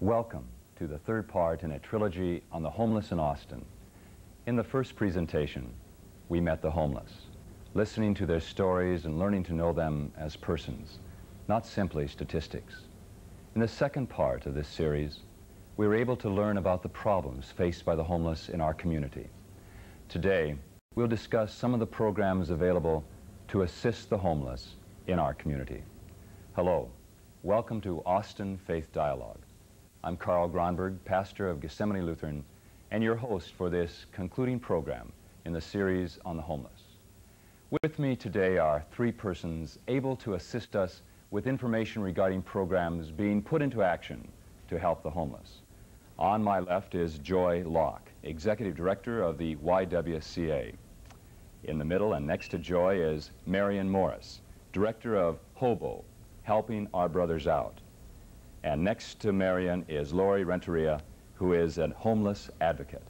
Welcome to the third part in a trilogy on the homeless in Austin. In the first presentation, we met the homeless, listening to their stories and learning to know them as persons, not simply statistics. In the second part of this series, we were able to learn about the problems faced by the homeless in our community. Today, we'll discuss some of the programs available to assist the homeless in our community. Hello, welcome to Austin Faith Dialogue. I'm Carl Gronberg, pastor of Gethsemane Lutheran, and your host for this concluding program in the series on the homeless. With me today are three persons able to assist us with information regarding programs being put into action to help the homeless. On my left is Joy Locke, Executive Director of the YWCA. In the middle and next to Joy is Marion Morris, Director of HOBO, Helping Our Brothers Out. And next to Marion is Lori Renteria, who is a homeless advocate.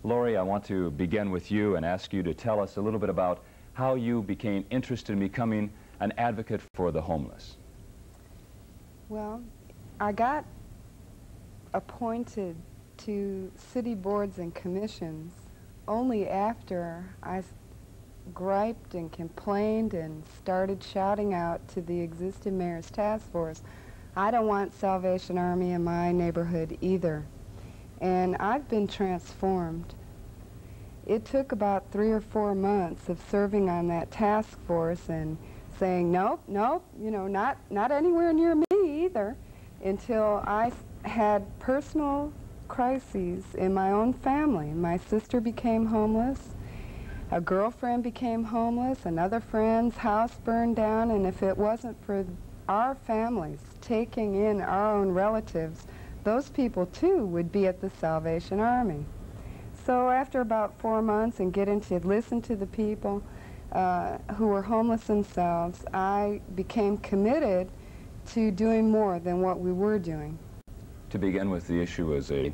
Lori, I want to begin with you and ask you to tell us a little bit about how you became interested in becoming an advocate for the homeless. Well, I got appointed to city boards and commissions only after I griped and complained and started shouting out to the existing mayor's task force, I don't want Salvation Army in my neighborhood either. And I've been transformed. It took about 3 or 4 months of serving on that task force and saying, nope, nope, you know, not anywhere near me either, until I had personal crises in my own family. My sister became homeless, a girlfriend became homeless, another friend's house burned down, and if it wasn't for our families taking in our own relatives, those people too would be at the Salvation Army. So after about 4 months and getting to listen to the people who were homeless themselves, I became committed to doing more than what we were doing. To begin with, the issue was an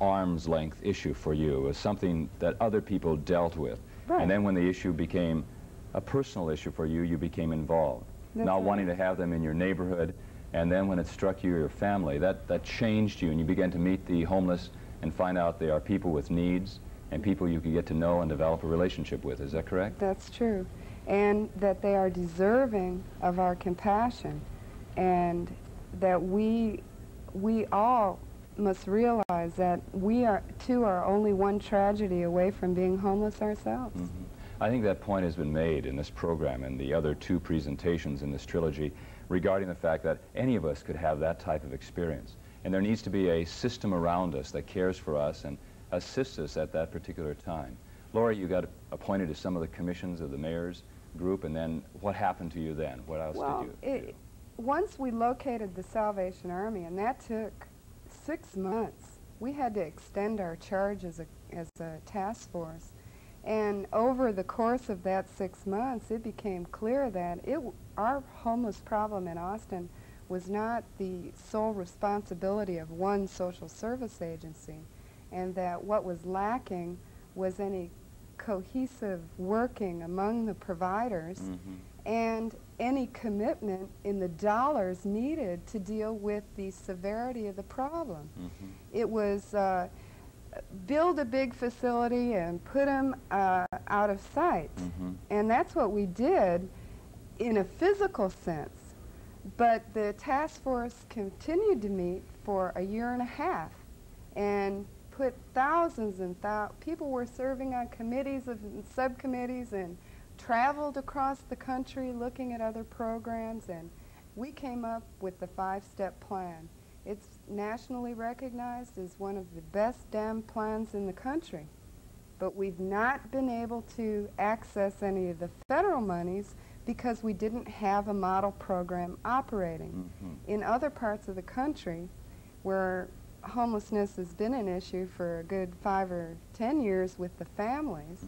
arm's length issue for you. It was something that other people dealt with. Right. And then when the issue became a personal issue for you, you became involved. Not wanting to have them in your neighborhood, and then when it struck you or your family, that changed you, and you began to meet the homeless and find out they are people with needs and people you can get to know and develop a relationship with. Is that correct? That's true. And that they are deserving of our compassion, and that we all must realize that we are only one tragedy away from being homeless ourselves. Mm-hmm. I think that point has been made in this program and the other 2 presentations in this trilogy regarding the fact that any of us could have that type of experience. And there needs to be a system around us that cares for us and assists us at that particular time. Lori, you got appointed to some of the commissions of the mayor's group, and then what happened to you then? What else did you do? Once we located the Salvation Army, and that took 6 months, we had to extend our charge as a task force. And over the course of that 6 months, it became clear that our homeless problem in Austin was not the sole responsibility of one social service agency, and that what was lacking was any cohesive working among the providers and any commitment in the dollars needed to deal with the severity of the problem. It was build a big facility and put them out of sight. And that's what we did in a physical sense. But the task force continued to meet for a year and a half and put thousands and people were serving on committees and subcommittees and traveled across the country looking at other programs, and we came up with the 5-step plan. It's nationally recognized as one of the best damn plans in the country. But we've not been able to access any of the federal monies because we didn't have a model program operating. In other parts of the country where homelessness has been an issue for a good 5 or 10 years with the families,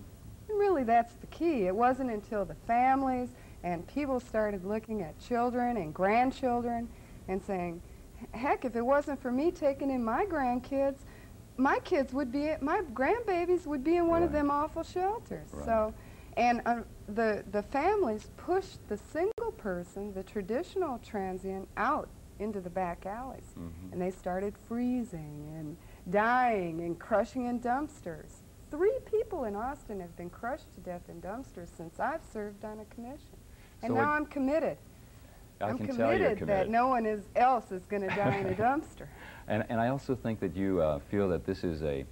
and really that's the key. It wasn't until the families and people started looking at children and grandchildren and saying, heck, if it wasn't for me taking in my grandkids, my grandbabies would be in one of them awful shelters. So, and the families pushed the single person, the traditional transient, out into the back alleys. And they started freezing and dying and crushing in dumpsters. 3 people in Austin have been crushed to death in dumpsters since I've served on a commission. And So now I'm committed. I I'm can tell you're committed that no one else is going to die in a dumpster. And I also think that you feel that this is a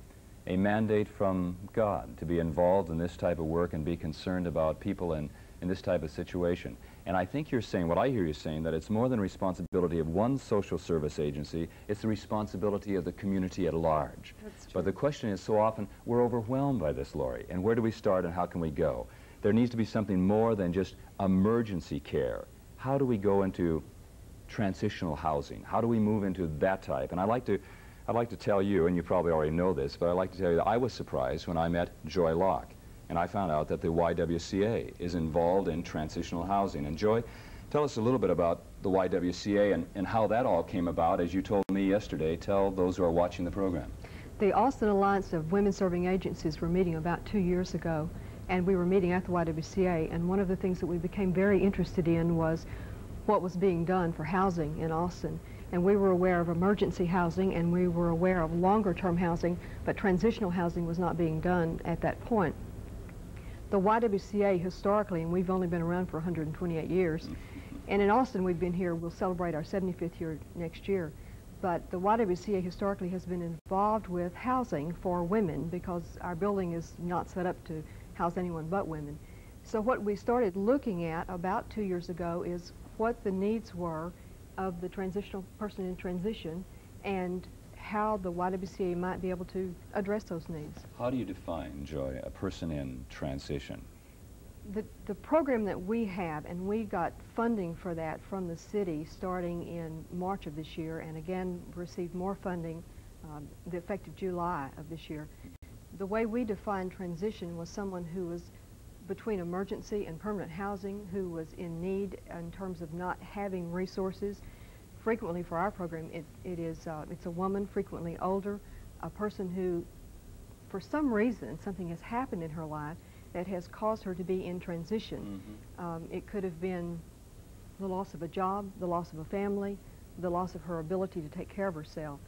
mandate from God to be involved in this type of work and be concerned about people in this type of situation. And I think you're saying, what I hear you saying, that it's more than responsibility of one social service agency, it's the responsibility of the community at large. That's true. But the question is, so often we're overwhelmed by this, Laurie, and where do we start and how can we go? There needs to be something more than just emergency care. How do we go into transitional housing? How do we move into that type? And I'd like to tell you, and you probably already know this, but I'd like to tell you that I was surprised when I met Joy Locke, and I found out that the YWCA is involved in transitional housing. And Joy, tell us a little bit about the YWCA and how that all came about. As you told me yesterday, tell those who are watching the program. The Austin Alliance of Women Serving Agencies were meeting about 2 years ago, and we were meeting at the YWCA, and one of the things that we became very interested in was what was being done for housing in Austin. And we were aware of emergency housing, and we were aware of longer-term housing, but transitional housing was not being done at that point. The YWCA historically, and we've only been around for 128 years, and in Austin we've been here, we'll celebrate our 75th year next year, but the YWCA historically has been involved with housing for women because our building is not set up to house anyone but women. So what we started looking at about 2 years ago is what the needs were of the transitional person in transition and how the YWCA might be able to address those needs. How do you define, Joy, a person in transition? The program that we have, and we got funding for that from the city starting in March of this year, and again received more funding the effective July of this year. The way we defined transition was someone who was between emergency and permanent housing, who was in need in terms of not having resources. Frequently for our program, it's a woman, frequently older, a person who, for some reason, something has happened in her life that has caused her to be in transition. It could have been the loss of a job, the loss of a family, the loss of her ability to take care of herself.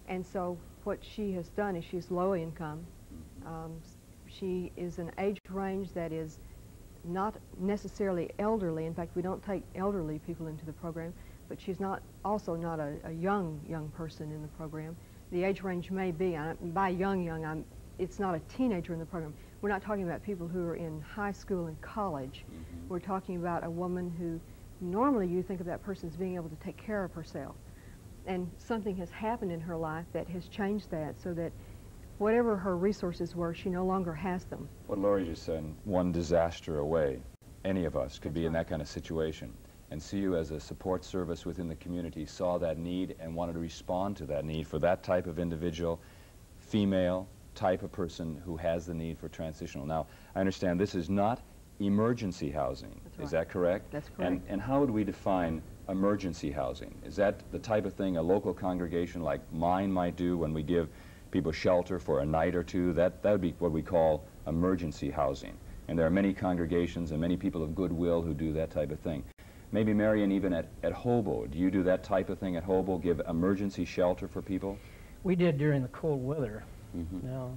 And so what she has done is she's low income. She is an age range that is not necessarily elderly. In fact, we don't take elderly people into the program, but she's also not a young person in the program. The age range may be, by young, it's not a teenager in the program. We're not talking about people who are in high school and college. We're talking about a woman who normally you think of that person as being able to take care of herself. And something has happened in her life that has changed that so that whatever her resources were, she no longer has them. What Laurie just said, one disaster away, any of us could be in that kind of situation. And CU as a support service within the community saw that need and wanted to respond to that need for that type of individual, female type of person who has the need for transitional. Now, I understand this is not emergency housing. That's right. Is that correct? That's correct. And how would we define emergency housing? Is that the type of thing a local congregation like mine might do when we give people shelter for a night or two? That would be what we call emergency housing. And there are many congregations and many people of goodwill who do that type of thing. Maybe, Marion, even at Hobo, do you do that type of thing at Hobo, give emergency shelter for people? We did during the cold weather. Now,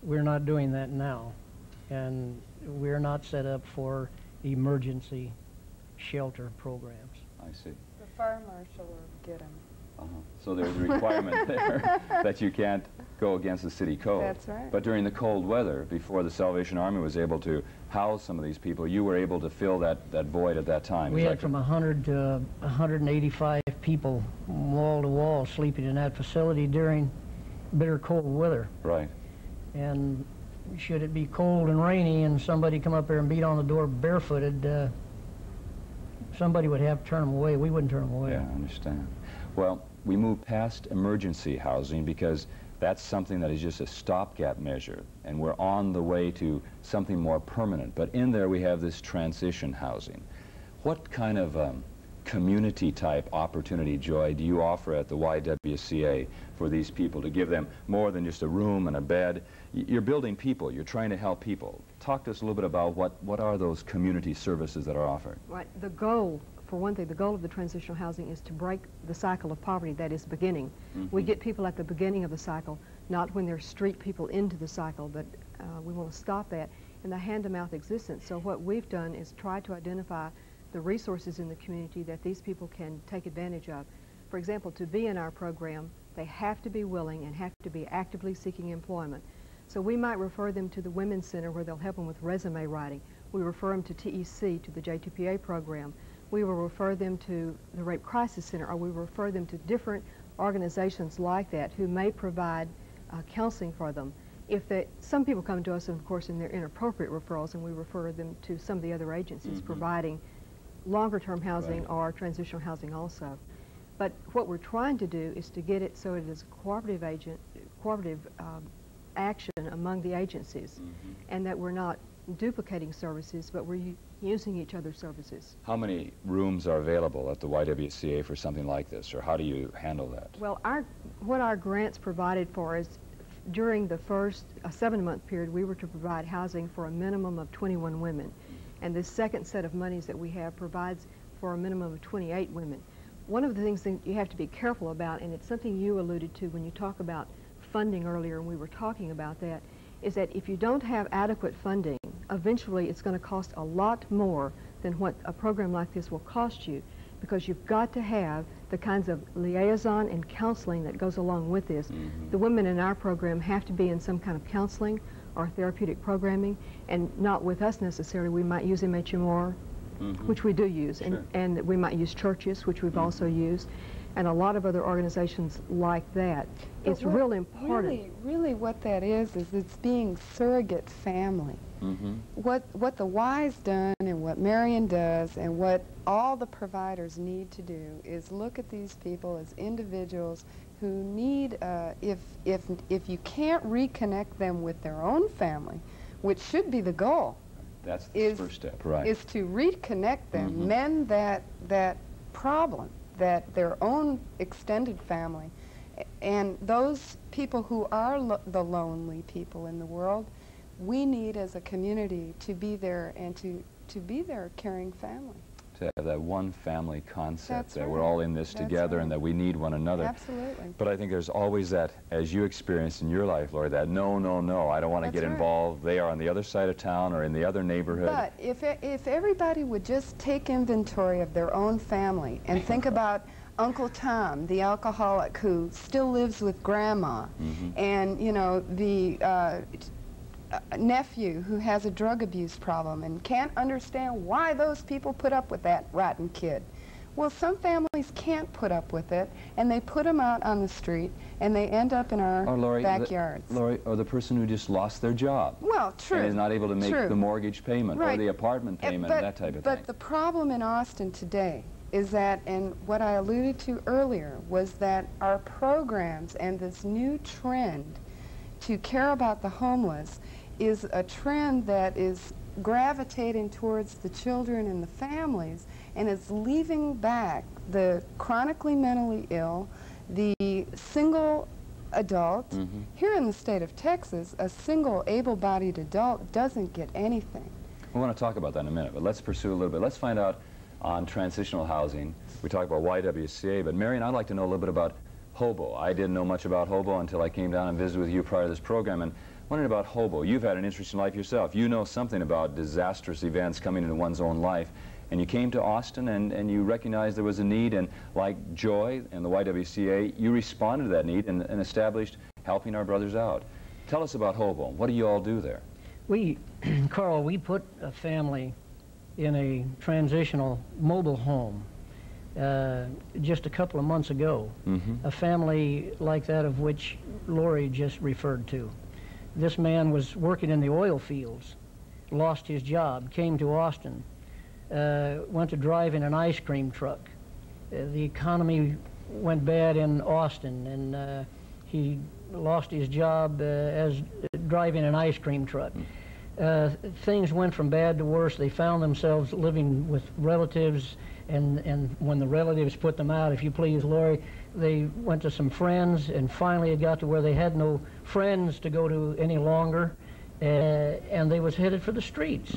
we're not doing that now, and we're not set up for emergency shelter programs. I see. The fire marshal will get them. So there's a requirement there that you can't go against the city code. That's right. But during the cold weather, before the Salvation Army was able to house some of these people, you were able to fill that void at that time. We had from 100 to 185 people wall to wall sleeping in that facility during bitter cold weather. Right. And should it be cold and rainy and somebody come up there and beat on the door barefooted, somebody would have to turn them away. We wouldn't turn them away. Yeah, I understand. Well, we move past emergency housing because that's something that is just a stopgap measure, and we're on the way to something more permanent. But in there we have this transition housing. What kind of community type opportunity, Joy, do you offer at the YWCA for these people to give them more than just a room and a bed? You're building people, you're trying to help people. Talk to us a little bit about what are those community services that are offered? Right. The goal for one thing, the goal of the transitional housing is to break the cycle of poverty that is beginning. We get people at the beginning of the cycle, not when they're street people into the cycle, but we want to stop that in the hand-to-mouth existence. So what we've done is try to identify the resources in the community that these people can take advantage of. For example, to be in our program, they have to be willing and have to be actively seeking employment. So we might refer them to the Women's Center where they'll help them with resume writing. We refer them to TEC, to the JTPA program. We will refer them to the Rape Crisis Center, or we refer them to different organizations like that who may provide counseling for them. Some people come to us, of course, and they're inappropriate referrals, and we refer them to some of the other agencies providing longer-term housing or transitional housing also. But what we're trying to do is to get it so it is a cooperative action among the agencies, and that we're not duplicating services, but we're using each other's services. How many rooms are available at the YWCA for something like this, or how do you handle that? Well, what our grants provided for is during the first 7-month period, we were to provide housing for a minimum of 21 women. And this second set of monies that we have provides for a minimum of 28 women. One of the things that you have to be careful about, and it's something you alluded to when you talk about funding earlier, and we were talking about that, is that if you don't have adequate funding, eventually it's going to cost a lot more than what a program like this will cost you, because you've got to have the kinds of liaison and counseling that goes along with this. The women in our program have to be in some kind of counseling or therapeutic programming, and not with us necessarily. We might use MHMR, which we do use, and we might use churches, which we've also used, and a lot of other organizations like that. But it's real important. Really what that is it's being surrogate family. What the Y's done and what Marion does and what all the providers need to do is look at these people as individuals who need, if you can't reconnect them with their own family, which should be the goal. That's the first step, right. Is to reconnect them, mend that problem, that their own extended family, and those people who are the lonely people in the world, we need as a community to be there and to be their caring family. To have that one family concept, That's that right. we're all in this That's together right. and that we need one another. Absolutely. But I think there's always that, as you experienced in your life, Lori, that no, no, no, I don't want to That's get right. involved. They are on the other side of town or in the other neighborhood. But if everybody would just take inventory of their own family and think about Uncle Tom, the alcoholic who still lives with Grandma, and, you know, the nephew who has a drug abuse problem and can't understand why those people put up with that rotten kid. Well, some families can't put up with it, and they put them out on the street, and they end up in our backyards. Lori, or the person who just lost their job. Well, true. And is not able to make the mortgage payment or the apartment payment and that type of thing. But the problem in Austin today is that, and what I alluded to earlier, was that our programs and this new trend to care about the homeless is a trend that is gravitating towards the children and the families, and is leaving back the chronically mentally ill, the single adult. Here in the state of Texas, a single able-bodied adult doesn't get anything. We want to talk about that in a minute, but let's pursue a little bit. Let's find out on transitional housing. We talked about YWCA, but Marion, I'd like to know a little bit about Hobo. I didn't know much about Hobo until I came down and visited with you prior to this program, and wondering about Hobo. You've had an interesting life yourself. You know something about disastrous events coming into one's own life, and you came to Austin and you recognized there was a need, and like Joy and the YWCA, you responded to that need and established helping our brothers out. Tell us about Hobo. What do you all do there? Carl, we put a family in a transitional mobile home just a couple of months ago, a family like that of which Lori just referred to. This man was working in the oil fields, lost his job, came to Austin, went to drive in an ice cream truck. The economy went bad in Austin, and he lost his job as driving an ice cream truck. Things went from bad to worse. They found themselves living with relatives, and when the relatives put them out, if you please, Lori, they went to some friends, and finally it got to where they had no friends to go to any longer, and they was headed for the streets.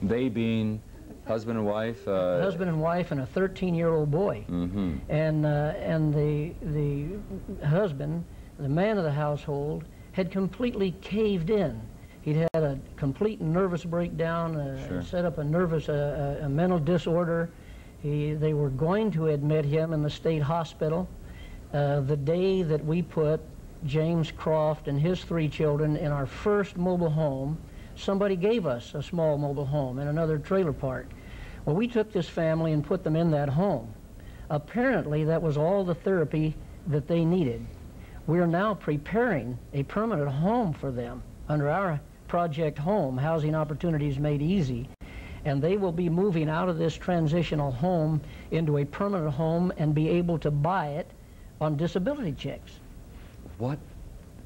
They being Husband and wife? Husband and wife and a 13-year-old boy. Mm-hmm. And the husband, the man of the household, had completely caved in. He'd had a complete nervous breakdown, Sure. set up a mental disorder. They were going to admit him in the state hospital. The day that we put James Croft and his 3 children in our first mobile home, somebody gave us a small mobile home in another trailer park. Well, we took this family and put them in that home. Apparently, that was all the therapy that they needed. We're now preparing a permanent home for them under our Project Home, Housing Opportunities Made Easy, and they will be moving out of this transitional home into a permanent home and be able to buy it on disability checks. What?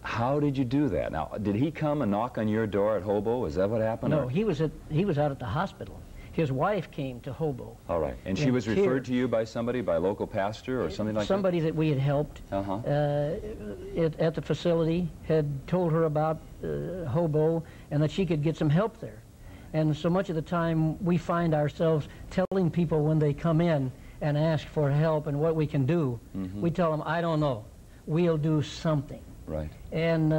How did you do that? Now, did he come and knock on your door at Hobo? Is that what happened? No, or? he was out at the hospispital. His wife came to Hobo. All right. And she was referred to you by somebody, by a local pastor or something like somebody that we had helped at the facility had told her about Hobo and that she could get some help there. And so much of the time we find ourselves telling people when they come in and ask for help and what we can do, we tell them, I don't know, we'll do something. Right. And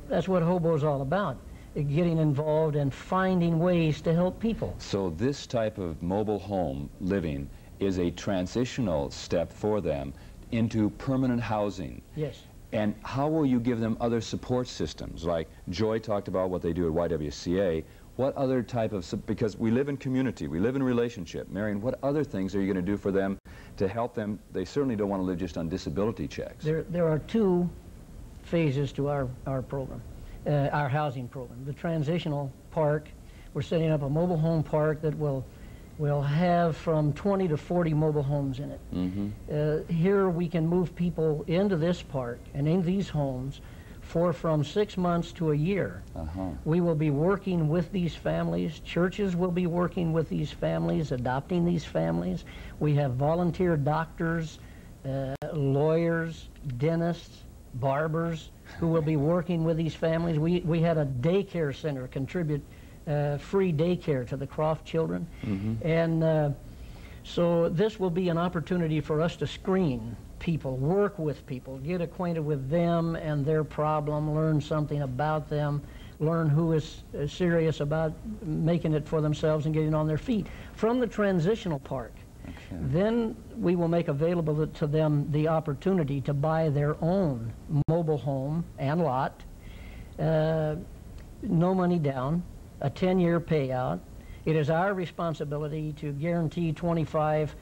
that's what Hobo's all about, getting involved and finding ways to help people. So this type of mobile home living is a transitional step for them into permanent housing. Yes. And how will you give them other support systems? Like Joy talked about what they do at YWCA. What other type of, because we live in community, we live in relationship. Marion, what other things are you going to do for them to help them? They certainly don't want to live just on disability checks. There are 2 phases to our program, our housing program. The transitional park, we're setting up a mobile home park that will have from 20 to 40 mobile homes in it. Here we can move people into this park and in these homes for from 6 months to a year. We will be working with these families. Churches will be working with these families, adopting these families. We have volunteer doctors, lawyers, dentists, barbers who will be working with these families. We had a daycare center contribute free daycare to the Croft children. And so this will be an opportunity for us to screen people, work with people, get acquainted with them and their problem, learn something about them, learn who is serious about making it for themselves and getting on their feet. From the transitional park, then we will make available to them the opportunity to buy their own mobile home and lot, no money down, a 10-year payout. It is our responsibility to guarantee 25%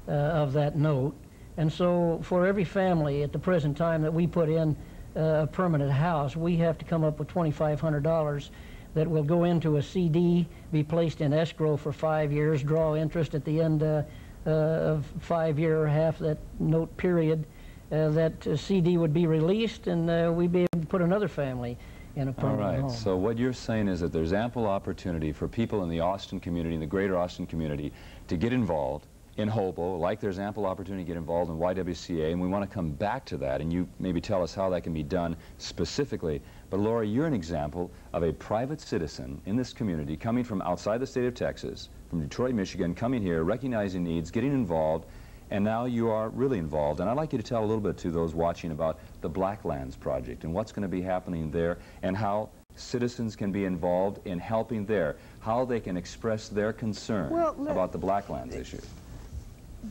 of that note. And so for every family at the present time that we put in a permanent house, we have to come up with $2,500 that will go into a CD, be placed in escrow for 5 years, draw interest at the end of 5 year, half that note period. That CD would be released and we'd be able to put another family in a permanent home. So what you're saying is that there's ample opportunity for people in the Austin community, in the greater Austin community, to get involved in Hobo, like there's ample opportunity to get involved in YWCA, and we want to come back to that, and you maybe tell us how that can be done specifically. But Laura, you're an example of a private citizen in this community coming from outside the state of Texas, from Detroit, Michigan, coming here, recognizing needs, getting involved, and now you are really involved. And I'd like you to tell a little bit to those watching about the Blacklands Project and what's going to be happening there and how citizens can be involved in helping there, how they can express their concern about the Blacklands issue.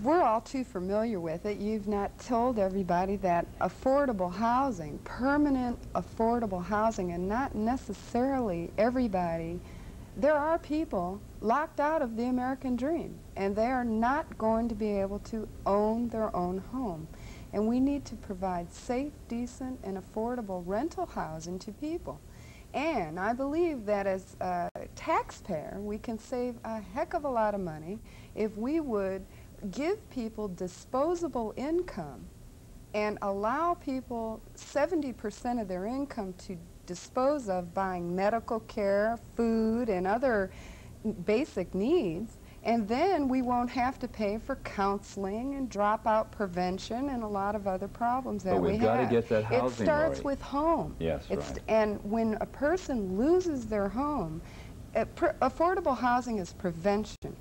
We're all too familiar with it. You've not told everybody that affordable housing, permanent affordable housing, and not necessarily everybody, there are people locked out of the American dream, and they are not going to be able to own their own home. And we need to provide safe, decent, and affordable rental housing to people. And I believe that as a taxpayer, we can save a heck of a lot of money if we would give people disposable income and allow people 70% of their income to dispose of buying medical care, food, and other basic needs, and then we won't have to pay for counseling and dropout prevention and a lot of other problems that we have. But we've got to get that housing, It starts Lori. with home. Yes, right. And when a person loses their home, Affordable housing is prevention.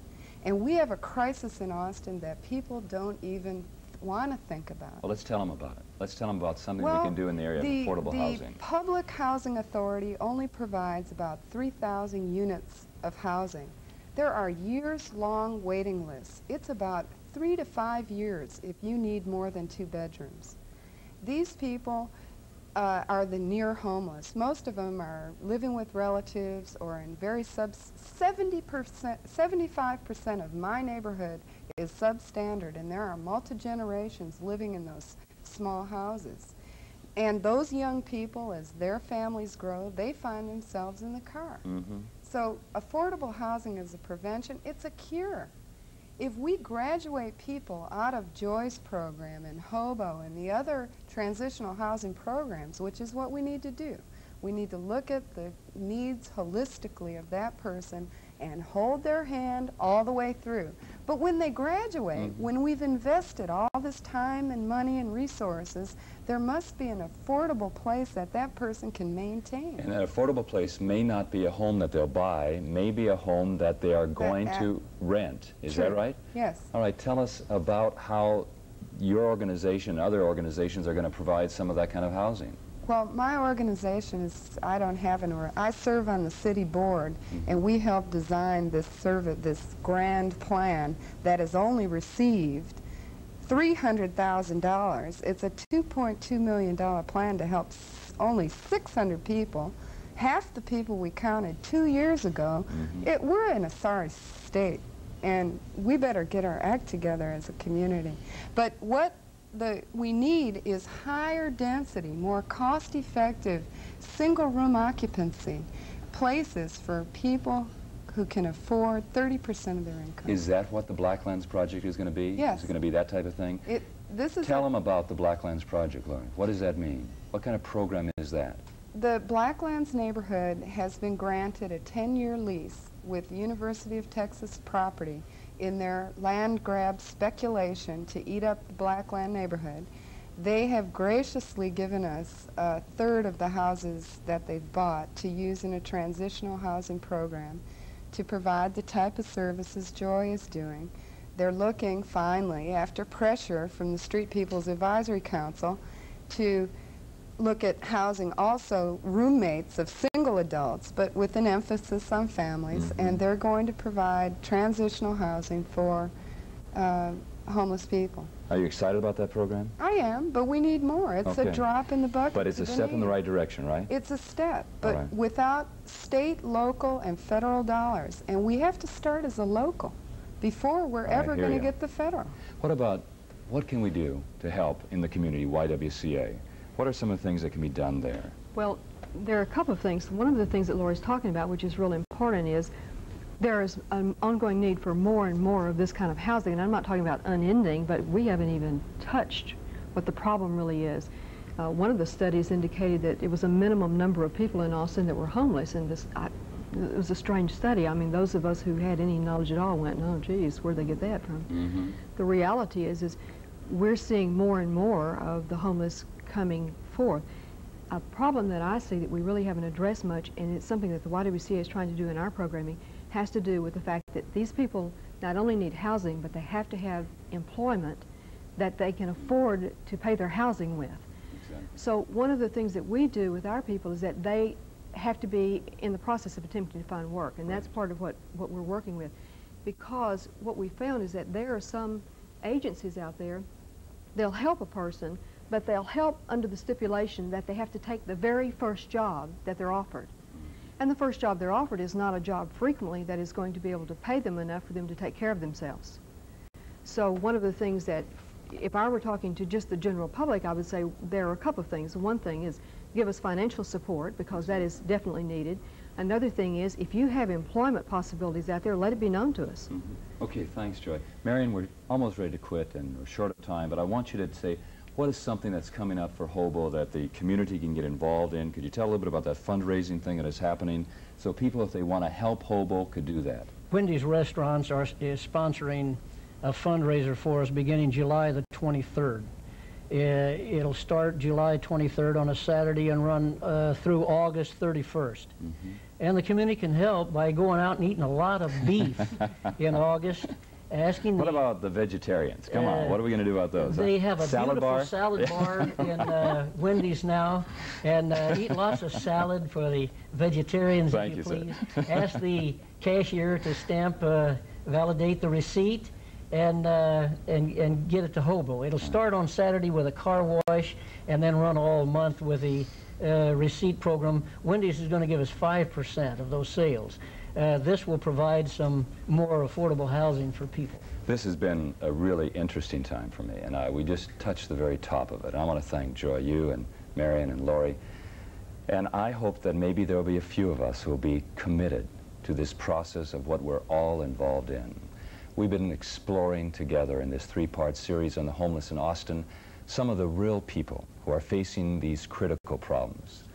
And we have a crisis in Austin that people don't even want to think about. Well, let's tell them about it. Let's tell them about something we can do in the area of affordable housing. The Public Housing Authority only provides about 3,000 units of housing. There are years-long waiting lists. It's about 3 to 5 years if you need more than 2 bedrooms. These people are the near homeless. Most of them are living with relatives or in very 75% of my neighborhood is substandard, and there are multi-generations living in those small houses. And those young people, as their families grow, they find themselves in the car. So affordable housing is a prevention. It's a cure. If we graduate people out of Joy's program and HOBO and the other transitional housing programs, which is what we need to do, we need to look at the needs holistically of that person and hold their hand all the way through. But when they graduate, when we've invested all this time and money and resources, there must be an affordable place that that person can maintain. And that affordable place may not be a home that they'll buy, may be a home that they are going to rent. Is that right? Yes. All right, tell us about how your organization and other organizations are going to provide some of that kind of housing. Well, my organization is, I don't have I serve on the city board, and we helped design this grand plan that has only received $300,000. It's a $2.2 million plan to help only 600 people, half the people we counted 2 years ago. We're in a sorry state, and we better get our act together as a community. But what we need is higher density, more cost-effective, single-room occupancy, places for people who can afford 30% of their income. Is that what the Blacklands Project is going to be? Yes. Is it going to be that type of thing? Tell them about the Blacklands Project, Laurie. What does that mean? What kind of program is that? The Blacklands neighborhood has been granted a 10-year lease with University of Texas property in their land grab speculation to eat up the Blackland neighborhood. They have graciously given us a third of the houses that they've bought to use in a transitional housing program to provide the type of services Joy is doing. They're looking, finally, after pressure from the Street People's Advisory Council, to look at housing also roommates of single adults, but with an emphasis on families, and they're going to provide transitional housing for homeless people. Are you excited about that program? I am, but we need more. It's a drop in the bucket. But it's a step in the right direction, right? It's a step, but without state, local, and federal dollars. And we have to start as a local before we're ever going to get the federal. What can we do to help in the community, YWCA? What are some of the things that can be done there? Well, there are a couple of things. One of the things that Laurie's talking about, which is really important, is there is an ongoing need for more and more of this kind of housing. And I'm not talking about unending, but we haven't even touched what the problem really is. One of the studies indicated that it was a minimum number of people in Austin that were homeless, and it was a strange study. I mean, those of us who had any knowledge at all went, oh, geez, where'd they get that from? The reality is we're seeing more and more of the homeless coming forth. A problem that I see that we really haven't addressed much, and it's something that the YWCA is trying to do in our programming, has to do with the fact that these people not only need housing, but they have to have employment that they can afford to pay their housing with. Exactly. So one of the things that we do with our people is that they have to be in the process of attempting to find work, and that's part of what we're working with. Because what we found is that there are some agencies out there, they'll help a person, but they'll help under the stipulation that they have to take the very first job that they're offered. And the first job they're offered is not a job frequently that is going to be able to pay them enough for them to take care of themselves. So one of the things that, if I were talking to just the general public, I would say there are a couple of things. One thing is give us financial support, because that is definitely needed. Another thing is, if you have employment possibilities out there, let it be known to us. Okay, thanks, Joy. Marion, we're almost ready to quit and we're short of time, but I want you to say, what is something that's coming up for HOBO that the community can get involved in? Could you tell a little bit about that fundraising thing that is happening so people, if they want to help HOBO, could do that? Wendy's Restaurants is sponsoring a fundraiser for us beginning July the 23rd. It'll start July 23rd on a Saturday and run through August 31st. And the community can help by going out and eating a lot of beef in August. Asking what about the vegetarians? Come on, what are we going to do about those? They have a salad beautiful bar? salad bar in Wendy's now, and eat lots of salad for the vegetarians, Thank if you, please. sir. Ask the cashier to stamp, validate the receipt, and get it to Hobo. It'll start on Saturday with a car wash, and then run all month with the receipt program. Wendy's is going to give us 5% of those sales. This will provide some more affordable housing for people. This has been a really interesting time for me, and we just touched the very top of it. I want to thank Joy, you and Marion and Lori, and I hope that maybe there will be a few of us who will be committed to this process of what we're all involved in. We've been exploring together in this three-part series on the homeless in Austin some of the real people who are facing these critical problems.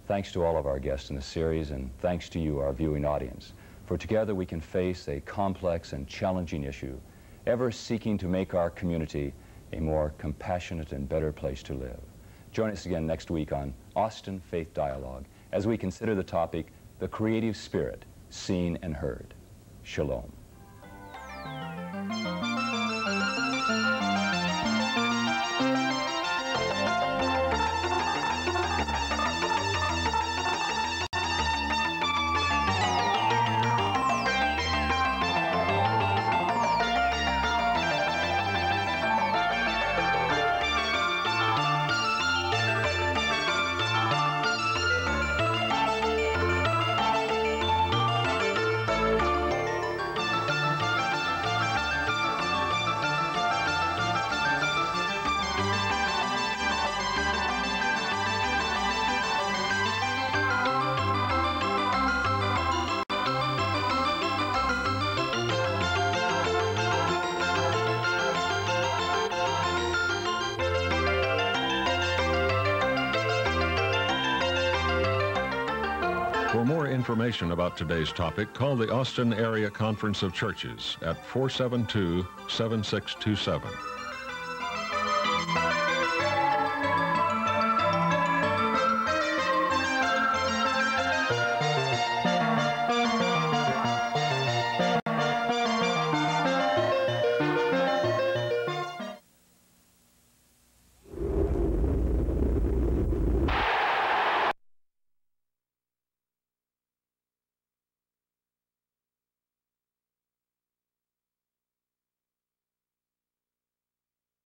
Thanks to all of our guests in the series, and thanks to you, our viewing audience, for together we can face a complex and challenging issue, ever seeking to make our community a more compassionate and better place to live. Join us again next week on Austin Faith Dialogue as we consider the topic, the creative spirit, seen and heard. Shalom. For more information about today's topic, call the Austin Area Conference of Churches at 472-7627.